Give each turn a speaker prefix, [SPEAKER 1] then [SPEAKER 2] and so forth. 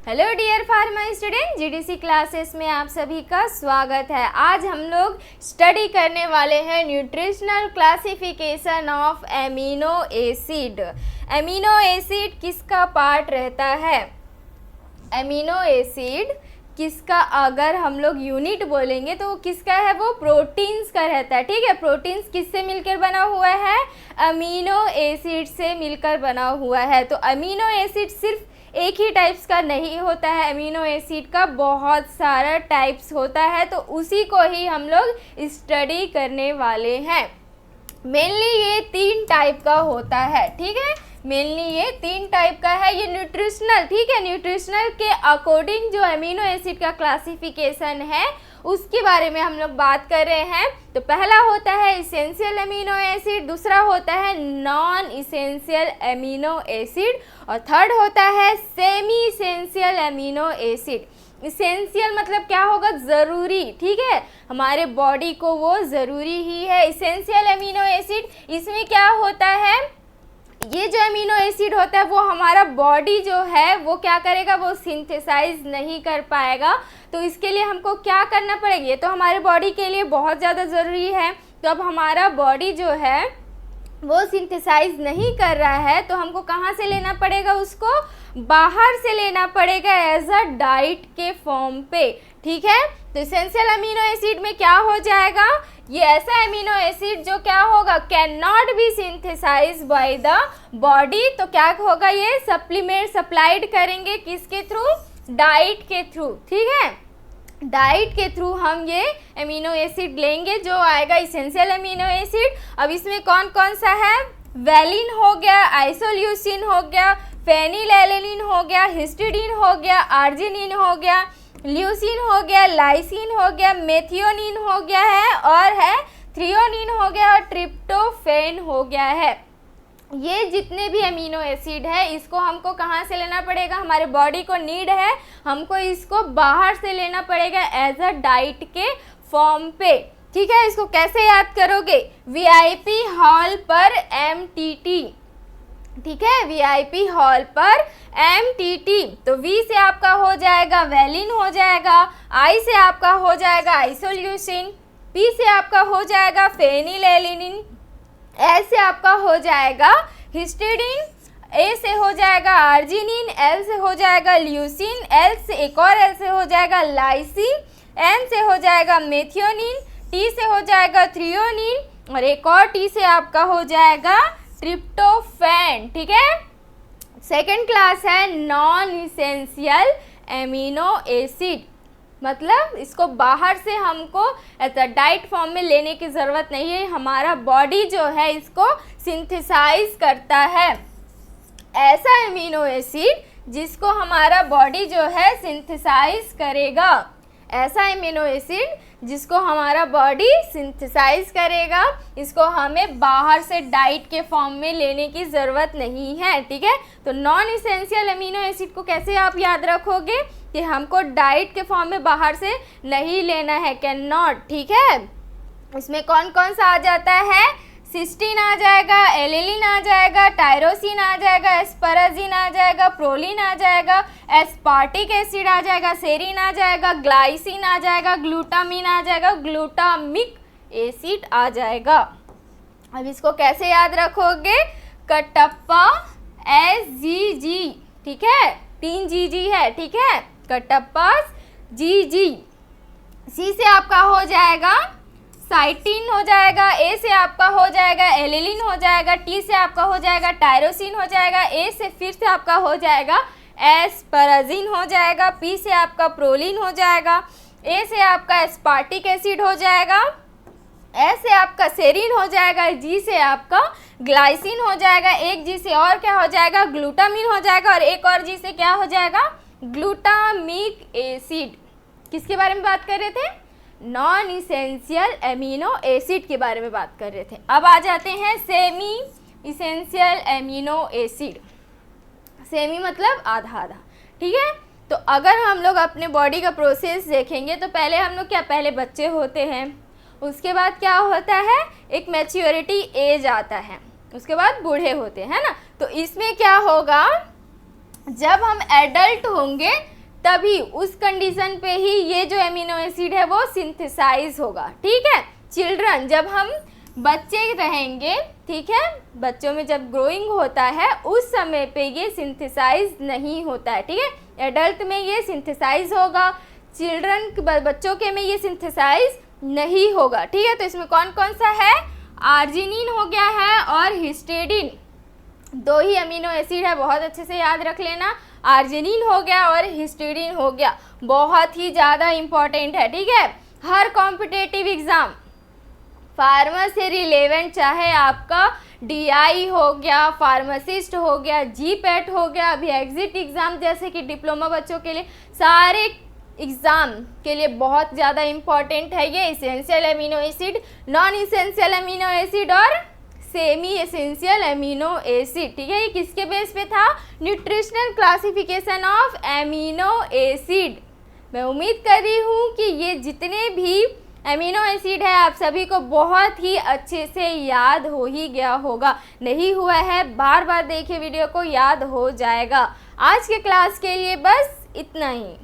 [SPEAKER 1] Hello dear pharma student, GDC classes में आप सभी का स्वागत है। आज हम लोग स्टडी करने वाले हैं nutritional classification of amino acid. Amino acid किसका पार्ट रहता है? एमिनो एसिड किसका, अगर हम लोग यूनिट बोलेंगे तो वो किसका है? वो प्रोटीन्स का रहता है। ठीक है, प्रोटीन्स किससे मिलकर बना हुआ है? अमीनो एसिड से मिलकर बना हुआ है। तो अमीनो एसिड सिर्फ एक ही टाइप्स का नहीं होता है, अमीनो एसिड का बहुत सारा टाइप्स होता है, तो उसी को ही हम लोग स्टडी करने वाले हैं। मेनली ये 3 टाइप का होता है। ठीक है, मेनली ये 3 टाइप का है। ये न्यूट्रिशनल, ठीक है, न्यूट्रिशनल के अकॉर्डिंग जो अमीनो एसिड का क्लासिफिकेशन है उसके बारे में हम लोग बात कर रहे हैं। तो पहला होता है इसेंशियल अमीनो एसिड, दूसरा होता है नॉन इसेंशियल अमीनो एसिड और थर्ड होता है semi essential amino acid. Essential मतलब क्या होगा? ज़रूरी। ठीक है, हमारे बॉडी को वो ज़रूरी ही है। इसेंशियल अमीनो एसिड, इसमें क्या होता है, ये जो अमीनो एसिड होता है वो हमारा बॉडी जो है वो क्या करेगा, वो सिंथेसाइज नहीं कर पाएगा। तो इसके लिए हमको क्या करना पड़ेगा? ये तो हमारे बॉडी के लिए बहुत ज़्यादा ज़रूरी है। तो अब हमारा बॉडी जो है वो सिंथेसाइज नहीं कर रहा है तो हमको कहाँ से लेना पड़ेगा? उसको बाहर से लेना पड़ेगा एज अ डाइट के फॉर्म पे। ठीक है, तो इसेंशियल अमीनो एसिड में क्या हो जाएगा? ये ऐसा अमीनो एसिड जो क्या होगा, can not be synthesize by the body. तो क्या होगा, ये सप्लीमेंट सप्लाइड करेंगे किसके थ्रू? डाइट के थ्रू। ठीक है, डाइट के थ्रू हम ये अमीनो एसिड लेंगे जो आएगा इसेंशियल अमीनो एसिड। अब इसमें कौन कौन सा है? वेलिन हो गया, आइसोल्यूसिन हो गया, फेनिलएलनिन हो गया, हिस्टिडीन हो गया, आर्जिनिन हो गया, ल्यूसिन हो गया, लाइसिन हो गया, मेथियोनिन हो गया है और है थ्रियोनिन हो गया और ट्रिप्टोफैन हो गया है। ये जितने भी अमीनो एसिड है इसको हमको कहाँ से लेना पड़ेगा? हमारे बॉडी को नीड है, हमको इसको बाहर से लेना पड़ेगा एज अ डाइट के फॉर्म पे। ठीक है, इसको कैसे याद करोगे? वीआईपी हॉल पर एमटीटी। ठीक है, वीआईपी हॉल पर एमटीटी। तो वी से आपका हो जाएगा वेलिन हो जाएगा, आई से आपका हो जाएगा आइसोल्यूसिन, पी से आपका हो जाएगा फेनिलएलनिन, ए से आपका हो जाएगा हिस्टिडीन, ए से हो जाएगा आर्जिनिन, एल से हो जाएगा ल्यूसिन, एल से एक और एल से हो जाएगा लाइसिन, एन से हो जाएगा मेथियोनिन, टी से हो जाएगा थ्रियोनिन और एक और टी से आपका हो जाएगा ट्रिप्टोफैन। ठीक है, सेकेंड क्लास है नॉन इसेंशियल एमिनो एसिड, मतलब इसको बाहर से हमको डाइट फॉर्म में लेने की ज़रूरत नहीं है, हमारा बॉडी जो है इसको सिंथेसाइज करता है। ऐसा एमिनो एसिड जिसको हमारा बॉडी जो है सिंथेसाइज करेगा, ऐसा एमिनो एसिड जिसको हमारा बॉडी सिंथेसाइज करेगा, इसको हमें बाहर से डाइट के फॉर्म में लेने की ज़रूरत नहीं है। ठीक है, तो नॉन इसेंशियल अमीनो एसिड को कैसे आप याद रखोगे कि हमको डाइट के फॉर्म में बाहर से नहीं लेना है, कैन नॉट। ठीक है, इसमें कौन कौन सा आ जाता है? सिस्टीन आ जाएगा, एलिलिन आ जाएगा, टायरोसिन आ जाएगा, एस्पराजिन आ जाएगा, प्रोलिन आ जाएगा, एस्पार्टिक एसिड आ जाएगा, सेरिन आ जाएगा, ग्लाइसिन आ जाएगा, ग्लूटामिन आ जाएगा, ग्लूटामिक एसिड आ जाएगा। अब इसको कैसे याद रखोगे? कटप्पा SGG। ठीक है, 3 GG है। ठीक है, कटप्पा GG। सी से आपका हो जाएगा साइटिन हो जाएगा, ए से आपका हो जाएगा एलिलिन हो जाएगा, टी से आपका हो जाएगा टायरोसिन हो जाएगा, ए से फिर से आपका हो जाएगा एस्पराजिन हो जाएगा, पी से आपका प्रोलिन हो जाएगा, ए से आपका एस्पार्टिक एसिड हो जाएगा, ए से आपका सेरिन हो जाएगा, जी से आपका ग्लाइसिन हो जाएगा, एक जी से और क्या हो जाएगा? ग्लूटामिन हो जाएगा और एक और जी से क्या हो जाएगा? Glutamic acid. किसके बारे में बात कर रहे थे? नॉन इसेंशियल एमिनो एसिड के बारे में बात कर रहे थे। अब आ जाते हैं semi essential amino acid. Semi मतलब आधा आधा। ठीक है, तो अगर हम लोग अपने बॉडी का प्रोसेस देखेंगे तो पहले हम लोग क्या, पहले बच्चे होते हैं, उसके बाद क्या होता है, एक मैच्योरिटी एज आता है, उसके बाद बूढ़े होते हैं ना। तो इसमें क्या होगा, जब हम एडल्ट होंगे तभी उस कंडीशन पे ही ये जो अमीनो एसिड है वो सिंथेसाइज होगा। ठीक है चिल्ड्रन, जब हम बच्चे रहेंगे, ठीक है, बच्चों में जब ग्रोइंग होता है उस समय पे ये सिंथेसाइज नहीं होता है। ठीक है, एडल्ट में ये सिंथेसाइज होगा, चिल्ड्रन बच्चों के में ये सिंथेसाइज नहीं होगा। ठीक है, तो इसमें कौन कौन सा है, आर्जिनिन हो गया है और हिस्टिडीन, दो ही अमीनो एसिड है, बहुत अच्छे से याद रख लेना। आर्जिनिन हो गया और हिस्टिडीन हो गया, बहुत ही ज़्यादा इम्पॉर्टेंट है। ठीक है, हर कॉम्पिटेटिव एग्ज़ाम फार्मा से रिलेवेंट, चाहे आपका डीआई हो गया, फार्मासिस्ट हो गया, जीपेट हो गया, अभी एग्जिट एग्ज़ाम जैसे कि डिप्लोमा बच्चों के लिए, सारे एग्ज़ाम के लिए बहुत ज़्यादा इम्पॉर्टेंट है ये essential amino acid, non essential amino acid और सेमी एसेंशियल अमीनो एसिड। ठीक है, ये किसके बेस पे था, nutritional classification of amino acid. मैं उम्मीद कर रही हूँ कि ये जितने भी अमीनो एसिड है आप सभी को बहुत ही अच्छे से याद हो ही गया होगा, नहीं हुआ है बार बार देखिए वीडियो को, याद हो जाएगा। आज के क्लास के लिए बस इतना ही।